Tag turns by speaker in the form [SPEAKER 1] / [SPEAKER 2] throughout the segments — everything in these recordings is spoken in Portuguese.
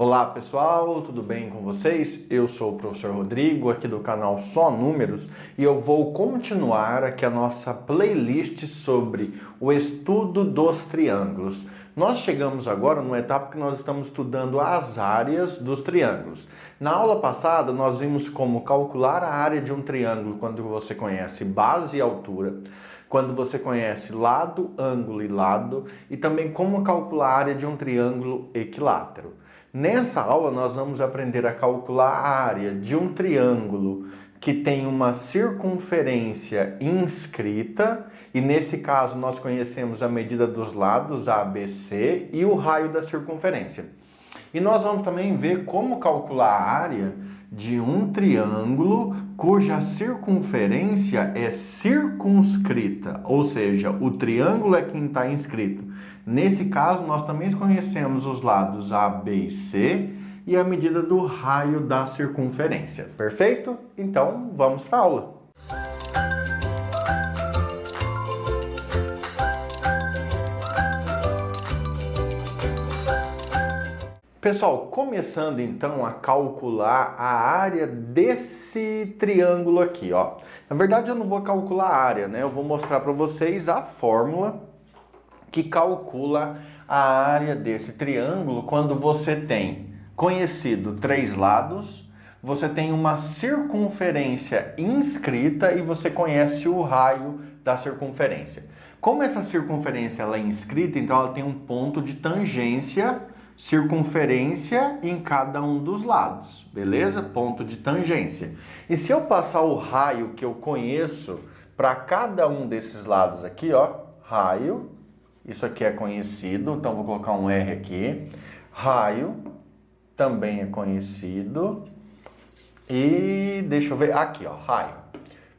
[SPEAKER 1] Olá pessoal, tudo bem com vocês? Eu sou o professor Rodrigo, aqui do canal Só Números, e eu vou continuar aqui a nossa playlist sobre o estudo dos triângulos. Nós chegamos agora numa etapa que nós estamos estudando as áreas dos triângulos. Na aula passada nós vimos como calcular a área de um triângulo quando você conhece base e altura, quando você conhece lado, ângulo e lado, e também como calcular a área de um triângulo equilátero. Nessa aula nós vamos aprender a calcular a área de um triângulo que tem uma circunferência inscrita, e nesse caso nós conhecemos a medida dos lados ABC e o raio da circunferência. E nós vamos também ver como calcular a área de um triângulo cuja circunferência é circunscrita, ou seja, o triângulo é quem está inscrito. Nesse caso, nós também conhecemos os lados A, B e C e a medida do raio da circunferência. Perfeito? Então, vamos para a aula. Pessoal, começando então a calcular a área desse triângulo aqui, ó. Na verdade, eu não vou calcular a área, né? Eu vou mostrar para vocês a fórmula que calcula a área desse triângulo quando você tem conhecido três lados, você tem uma circunferência inscrita e você conhece o raio da circunferência. Como essa circunferência ela é inscrita, então ela tem um ponto de tangência, circunferência em cada um dos lados, beleza? Ponto de tangência. E se eu passar o raio que eu conheço para cada um desses lados aqui, ó, raio, isso aqui é conhecido, então vou colocar um R aqui. Raio também é conhecido. E deixa eu ver, aqui ó, raio.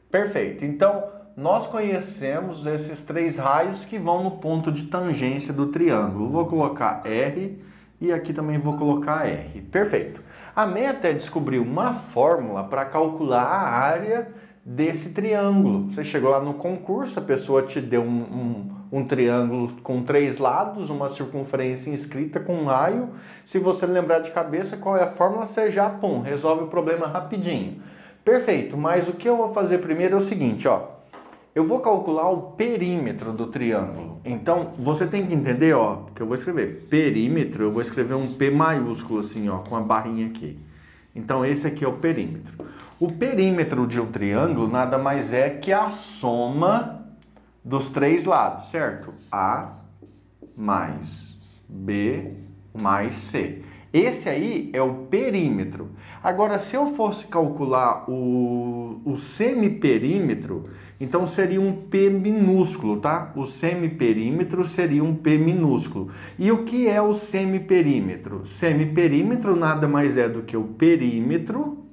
[SPEAKER 1] Perfeito, então nós conhecemos esses três raios que vão no ponto de tangência do triângulo. Vou colocar R e aqui também vou colocar R. Perfeito. A meta é descobrir uma fórmula para calcular a área desse triângulo. Você chegou lá no concurso, a pessoa te deu um triângulo com três lados, uma circunferência inscrita com um raio. Se você lembrar de cabeça qual é a fórmula, você já, pum, resolve o problema rapidinho. Perfeito, mas o que eu vou fazer primeiro é o seguinte, ó. Eu vou calcular o perímetro do triângulo. Então, você tem que entender, ó, que eu vou escrever perímetro, eu vou escrever um P maiúsculo assim, ó, com a barrinha aqui. Então, esse aqui é o perímetro. O perímetro de um triângulo nada mais é que a soma dos três lados, certo? A mais B mais C. Esse aí é o perímetro. Agora, se eu fosse calcular o semiperímetro, então seria um P minúsculo, tá? O semiperímetro seria um P minúsculo. E o que é o semiperímetro? Semiperímetro nada mais é do que o perímetro,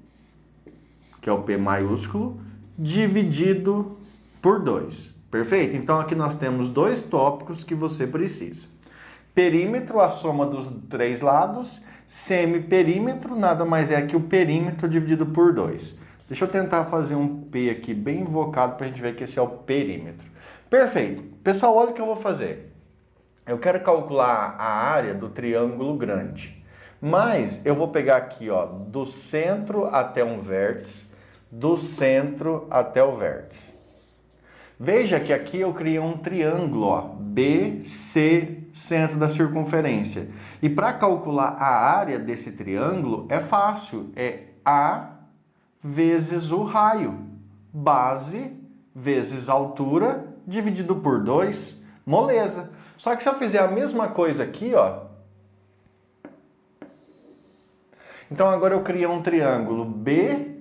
[SPEAKER 1] que é o P maiúsculo, dividido por 2. Perfeito? Então aqui nós temos dois tópicos que você precisa. Perímetro, a soma dos três lados. Semiperímetro, nada mais é que o perímetro dividido por 2. Deixa eu tentar fazer um P aqui bem invocado para a gente ver que esse é o perímetro. Perfeito. Pessoal, olha o que eu vou fazer. Eu quero calcular a área do triângulo grande. Mas eu vou pegar aqui, ó, do centro até um vértice, do centro até o vértice. Veja que aqui eu criei um triângulo, ó, BC, centro da circunferência. E para calcular a área desse triângulo é fácil, é A vezes o raio, base vezes altura, dividido por 2, moleza. Só que se eu fizer a mesma coisa aqui, ó, então agora eu criei um triângulo B,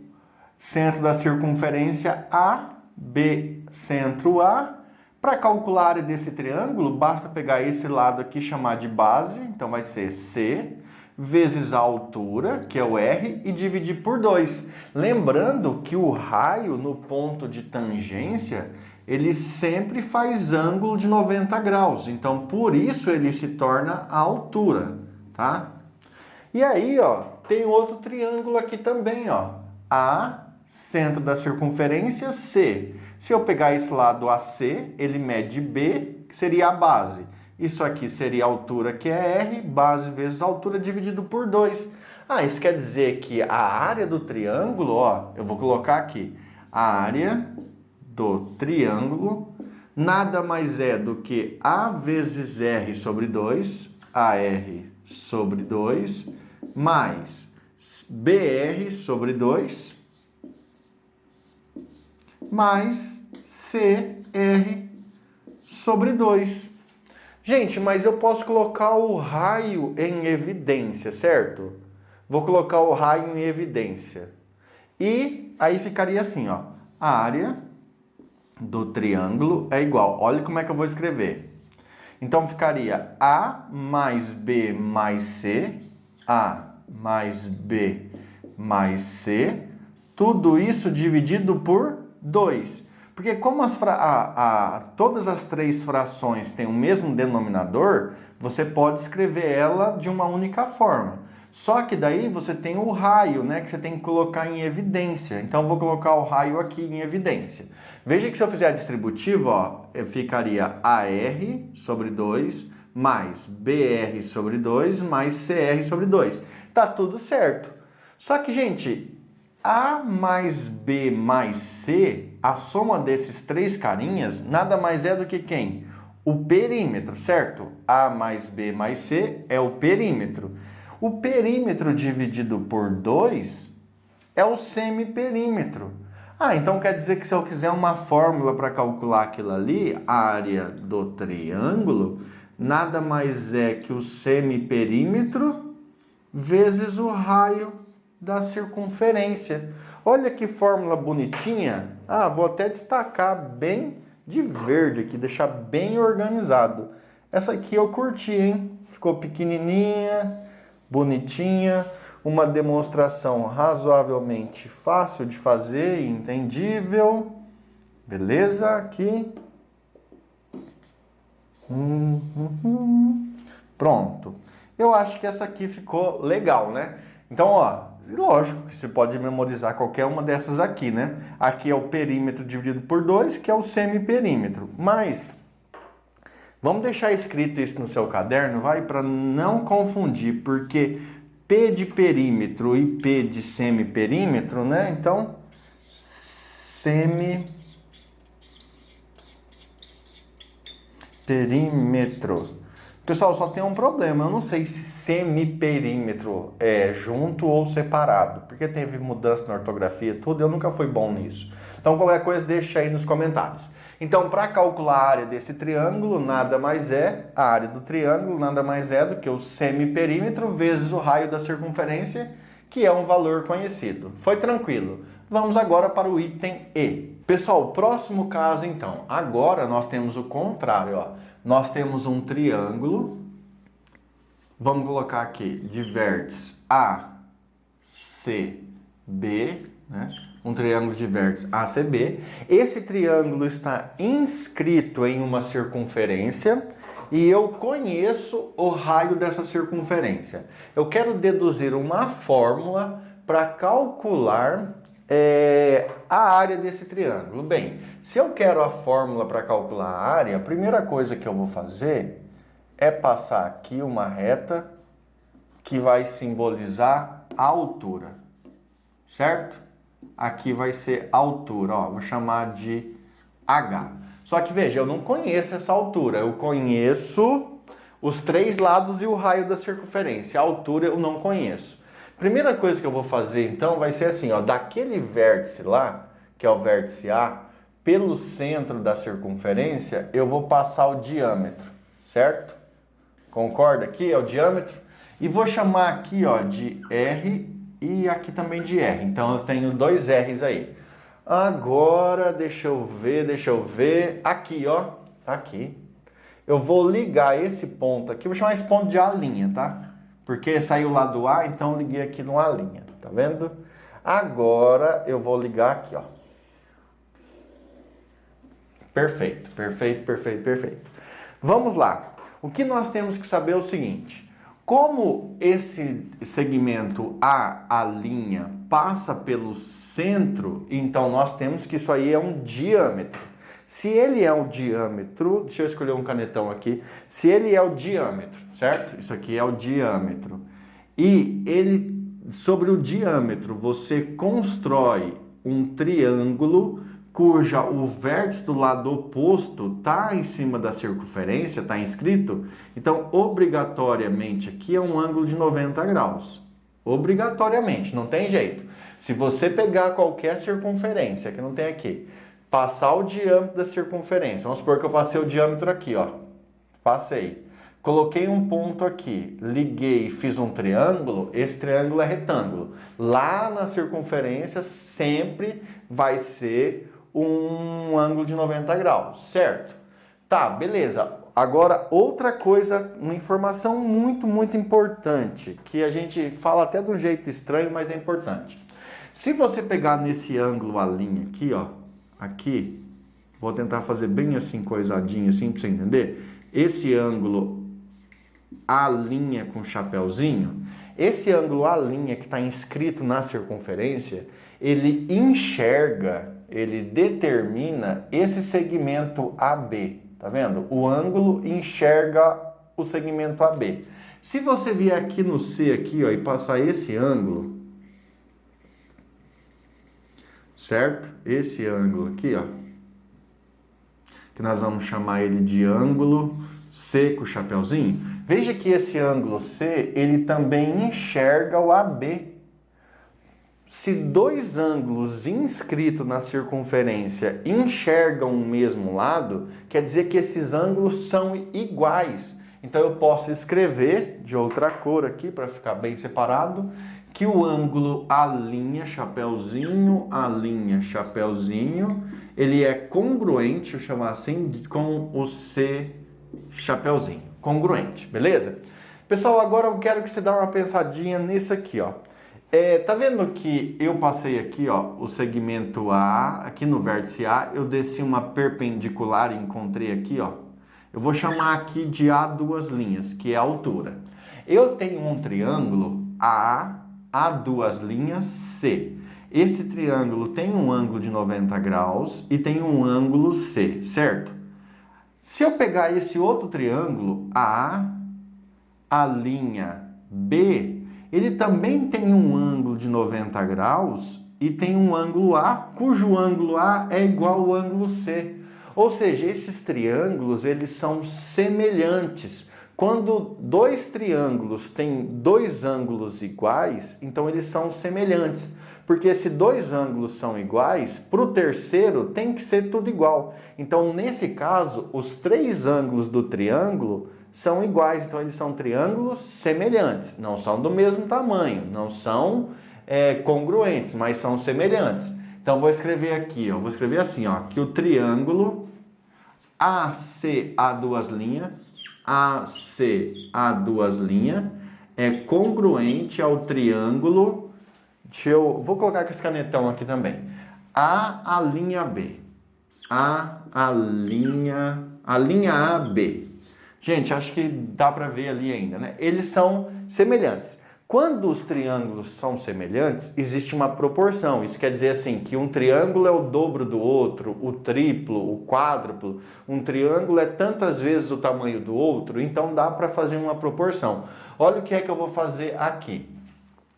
[SPEAKER 1] centro da circunferência A, B, centro A. Para calcular a área desse triângulo, basta pegar esse lado aqui e chamar de base, então vai ser C, vezes a altura, que é o R, e dividir por 2. Lembrando que o raio no ponto de tangência, ele sempre faz ângulo de 90 graus, então por isso ele se torna a altura, tá? E aí, ó, tem outro triângulo aqui também, ó, A, centro da circunferência, C. Se eu pegar esse lado AC, ele mede B, que seria a base. Isso aqui seria a altura, que é R, base vezes altura dividido por 2. Ah, isso quer dizer que a área do triângulo, ó, eu vou colocar aqui, a área do triângulo nada mais é do que A vezes R sobre 2, AR sobre 2, mais BR sobre 2, mais CR sobre 2. Gente, mas eu posso colocar o raio em evidência, certo? Vou colocar o raio em evidência. E aí ficaria assim, ó. A área do triângulo é igual. Olha como é que eu vou escrever. Então ficaria A mais B mais C. A mais B mais C. Tudo isso dividido por 2. Porque como todas as três frações têm o mesmo denominador, você pode escrever ela de uma única forma. Só que daí você tem o raio, né, que você tem que colocar em evidência. Então, eu vou colocar o raio aqui em evidência. Veja que se eu fizer a distributiva, ó, ficaria AR sobre 2 mais BR sobre 2 mais CR sobre 2. Tá tudo certo. Só que, gente, A mais B mais C, a soma desses três carinhas, nada mais é do que quem? O perímetro, certo? A mais B mais C é o perímetro. O perímetro dividido por 2 é o semiperímetro. Ah, então quer dizer que se eu quiser uma fórmula para calcular aquilo ali, a área do triângulo, nada mais é que o semiperímetro vezes o raio da circunferência. Olha que fórmula bonitinha. Ah, vou até destacar bem de verde aqui, deixar bem organizado. Essa aqui eu curti, hein? Ficou pequenininha, bonitinha, uma demonstração razoavelmente fácil de fazer e entendível. Beleza? Aqui. Pronto. Eu acho que essa aqui ficou legal, né? Então, ó, lógico que você pode memorizar qualquer uma dessas aqui, né? Aqui é o perímetro dividido por 2, que é o semiperímetro. Mas vamos deixar escrito isso no seu caderno, vai? Para não confundir, porque P de perímetro e P de semiperímetro, né? Então, semiperímetro. Pessoal, só tem um problema, eu não sei se semiperímetro é junto ou separado, porque teve mudança na ortografia e tudo, eu nunca fui bom nisso. Então, qualquer coisa, deixa aí nos comentários. Então, para calcular a área desse triângulo, nada mais é, a área do triângulo nada mais é do que o semiperímetro vezes o raio da circunferência, que é um valor conhecido. Foi tranquilo. Vamos agora para o item E. Pessoal, próximo caso então. Agora nós temos o contrário, ó. Nós temos um triângulo. Vamos colocar aqui de vértices A, C, B, né? Um triângulo de vértices ACB. Esse triângulo está inscrito em uma circunferência e eu conheço o raio dessa circunferência. Eu quero deduzir uma fórmula para calcular a área desse triângulo. Bem, se eu quero a fórmula para calcular a área, a primeira coisa que eu vou fazer é passar aqui uma reta que vai simbolizar a altura, certo? Aqui vai ser a altura, ó, vou chamar de H. Só que veja, eu não conheço essa altura, eu conheço os três lados e o raio da circunferência. A altura eu não conheço. Primeira coisa que eu vou fazer então vai ser assim, ó, daquele vértice lá, que é o vértice A, pelo centro da circunferência, eu vou passar o diâmetro, certo? Concorda? Aqui é o diâmetro. E vou chamar aqui, ó, de R e aqui também de R. Então eu tenho dois R's aí. Agora, deixa eu ver. Aqui, ó, tá aqui. Eu vou ligar esse ponto aqui, vou chamar esse ponto de A', tá? Porque saiu lá do A, então eu liguei aqui no A', tá vendo? Agora eu vou ligar aqui, ó. Perfeito. Vamos lá. O que nós temos que saber é o seguinte. Como esse segmento A', passa pelo centro, então nós temos que isso aí é um diâmetro. Se ele é o diâmetro, deixa eu escolher um canetão aqui, se ele é o diâmetro, certo? Isso aqui é o diâmetro. E ele, sobre o diâmetro, você constrói um triângulo cuja o vértice do lado oposto está em cima da circunferência, está inscrito, então obrigatoriamente aqui é um ângulo de 90 graus. Obrigatoriamente, não tem jeito. Se você pegar qualquer circunferência, que não tem aqui, passar o diâmetro da circunferência, vamos supor que eu passei o diâmetro aqui, ó, passei, coloquei um ponto aqui, liguei e fiz um triângulo, esse triângulo é retângulo. Lá na circunferência sempre vai ser um ângulo de 90 graus, certo? Tá, beleza. Agora, outra coisa, uma informação muito importante, que a gente fala até de um jeito estranho, mas é importante. Se você pegar nesse ângulo a linha aqui, ó, aqui, vou tentar fazer bem assim, coisadinho assim, pra você entender. Esse ângulo a linha com chapéuzinho, esse ângulo a linha que está inscrito na circunferência, ele enxerga, ele determina esse segmento AB, tá vendo? O ângulo enxerga o segmento AB. Se você vier aqui no C aqui, ó, e passar esse ângulo, certo? Esse ângulo aqui, ó, que nós vamos chamar ele de ângulo C com o chapéuzinho. Veja que esse ângulo C, ele também enxerga o AB. Se dois ângulos inscritos na circunferência enxergam o mesmo lado, quer dizer que esses ângulos são iguais. Então eu posso escrever de outra cor aqui, para ficar bem separado, que o ângulo A', chapéuzinho, ele é congruente, eu chamar assim, com o C, chapéuzinho. Congruente, beleza? Pessoal, agora eu quero que você dê uma pensadinha nisso aqui, ó. Tá vendo que eu passei aqui, ó, o segmento A, aqui no vértice A, eu desci uma perpendicular e encontrei aqui, ó. Eu vou chamar aqui de A duas linhas, que é a altura. Eu tenho um triângulo A duas linhas, C. Esse triângulo tem um ângulo de 90 graus e tem um ângulo C, certo? Se eu pegar esse outro triângulo, a linha B, ele também tem um ângulo de 90 graus e tem um ângulo A, cujo ângulo A é igual ao ângulo C. Ou seja, esses triângulos, eles são semelhantes. Quando dois triângulos têm dois ângulos iguais, então eles são semelhantes. Porque se dois ângulos são iguais, para o terceiro tem que ser tudo igual. Então, nesse caso, os três ângulos do triângulo são iguais, então eles são triângulos semelhantes, não são do mesmo tamanho, não são congruentes, mas são semelhantes. Então vou escrever aqui, ó, vou escrever assim, ó, que o triângulo AC A duas linhas, é congruente ao triângulo, vou colocar com esse canetão aqui também, a linha B, a linha AB. Gente, acho que dá para ver ali ainda, né? Eles são semelhantes. Quando os triângulos são semelhantes, existe uma proporção. Isso quer dizer assim, que um triângulo é o dobro do outro, o triplo, o quádruplo. Um triângulo é tantas vezes o tamanho do outro, então dá para fazer uma proporção. Olha o que é que eu vou fazer aqui.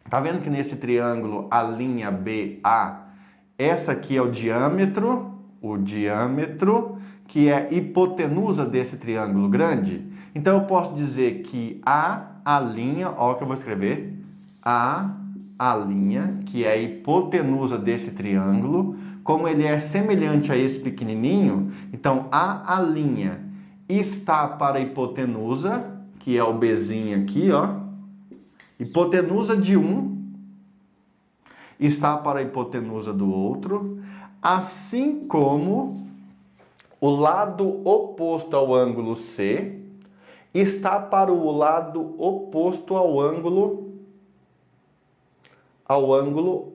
[SPEAKER 1] Tá vendo que nesse triângulo, a linha BA, essa aqui é o diâmetro, que é a hipotenusa desse triângulo grande. Então eu posso dizer que a linha, ó, que eu vou escrever, a linha, que é a hipotenusa desse triângulo, como ele é semelhante a esse pequenininho, então a linha está para a hipotenusa, que é o Bzinho aqui, ó, hipotenusa de um está para a hipotenusa do outro, assim como o lado oposto ao ângulo C está para o lado oposto ao ângulo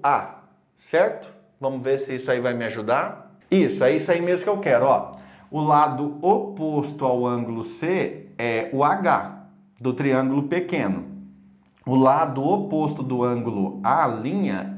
[SPEAKER 1] A, certo? Vamos ver se isso aí vai me ajudar. Isso, é isso aí mesmo que eu quero, ó. O lado oposto ao ângulo C é o H do triângulo pequeno. O lado oposto do ângulo A'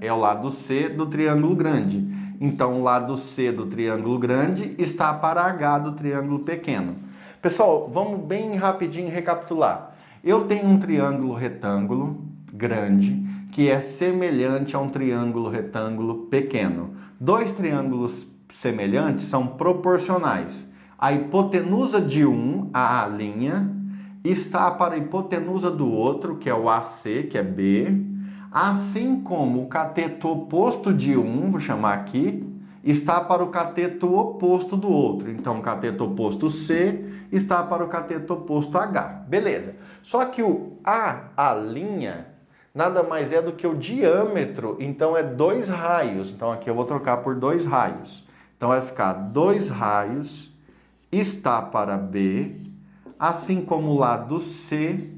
[SPEAKER 1] é o lado C do triângulo grande. Então, o lado C do triângulo grande está para H do triângulo pequeno. Pessoal, vamos bem rapidinho recapitular. Eu tenho um triângulo retângulo grande que é semelhante a um triângulo retângulo pequeno. Dois triângulos semelhantes são proporcionais. A hipotenusa de um, a A', está para a hipotenusa do outro, que é o AC, que é B, assim como o cateto oposto de um, vou chamar aqui, está para o cateto oposto do outro. Então, o cateto oposto C está para o cateto oposto H. Beleza. Só que o A' nada mais é do que o diâmetro, então é 2 raios. Então, aqui eu vou trocar por 2 raios. Então, vai ficar 2 raios está para B, assim como o lado C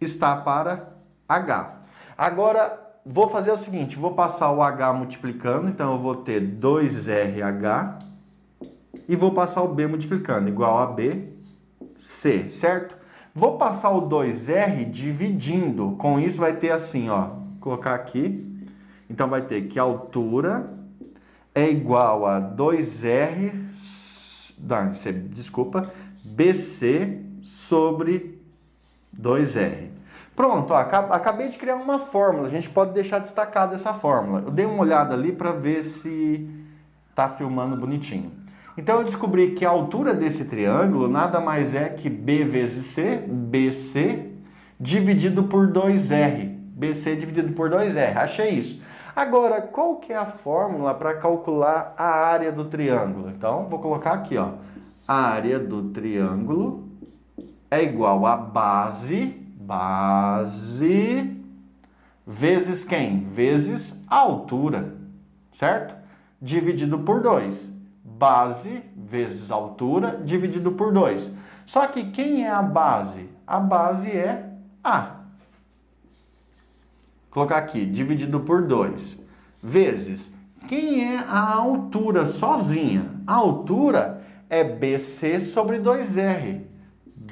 [SPEAKER 1] está para H. Agora, vou fazer o seguinte, vou passar o H multiplicando, então eu vou ter 2RH e vou passar o B multiplicando, igual a BC, certo? Vou passar o 2R dividindo, com isso vai ter assim, ó, vou colocar aqui, então vai ter que a altura é igual a 2R, desculpa, BC sobre 2R. Pronto, ó, acabei de criar uma fórmula, a gente pode deixar destacada essa fórmula. Eu dei uma olhada ali para ver se está filmando bonitinho. Então eu descobri que a altura desse triângulo nada mais é que B vezes C, BC, dividido por 2R. BC dividido por 2R, achei isso. Agora, qual que é a fórmula para calcular a área do triângulo? Então, vou colocar aqui, ó. A área do triângulo é igual a base vezes quem? Vezes a altura, certo? Dividido por 2. Base vezes altura dividido por 2. Só que quem é a base? A base é A. Vou colocar aqui, dividido por 2. Vezes, quem é a altura sozinha? A altura é BC sobre 2R.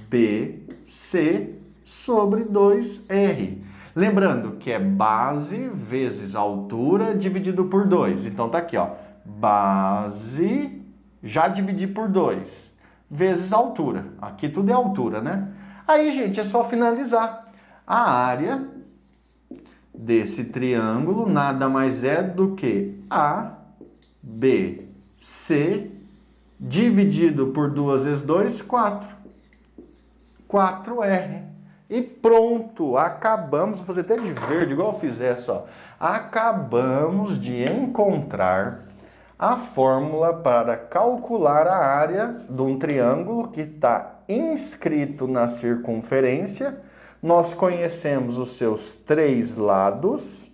[SPEAKER 1] BC sobre 2R. Lembrando que é base vezes altura dividido por 2. Então tá aqui, ó. Base, já dividi por 2, vezes altura. Aqui tudo é altura, né? Aí, gente, é só finalizar. A área desse triângulo nada mais é do que ABC dividido por 2 vezes 2, 4. 4R. E pronto, acabamos, vou fazer até de verde, igual eu fiz essa, ó. Acabamos de encontrar a fórmula para calcular a área de um triângulo que está inscrito na circunferência. Nós conhecemos os seus 3 lados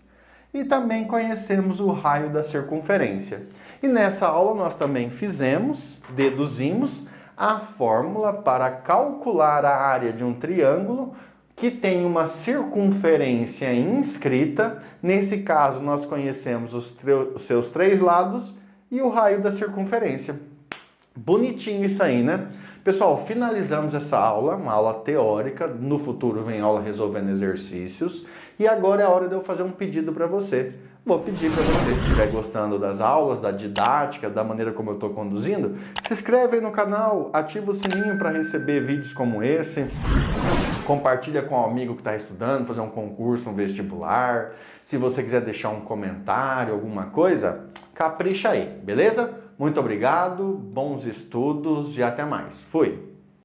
[SPEAKER 1] e também conhecemos o raio da circunferência. E nessa aula nós também deduzimos a fórmula para calcular a área de um triângulo que tem uma circunferência inscrita. Nesse caso, nós conhecemos os seus 3 lados e o raio da circunferência. Bonitinho isso aí, né? Pessoal, finalizamos essa aula, uma aula teórica. No futuro vem aula resolvendo exercícios. E agora é a hora de eu fazer um pedido para você. Vou pedir para você, se estiver gostando das aulas, da didática, da maneira como eu estou conduzindo, se inscreve aí no canal, ativa o sininho para receber vídeos como esse, compartilha com um amigo que está estudando, fazer um concurso, um vestibular. Se você quiser deixar um comentário, alguma coisa, capricha aí, beleza? Muito obrigado, bons estudos e até mais. Fui!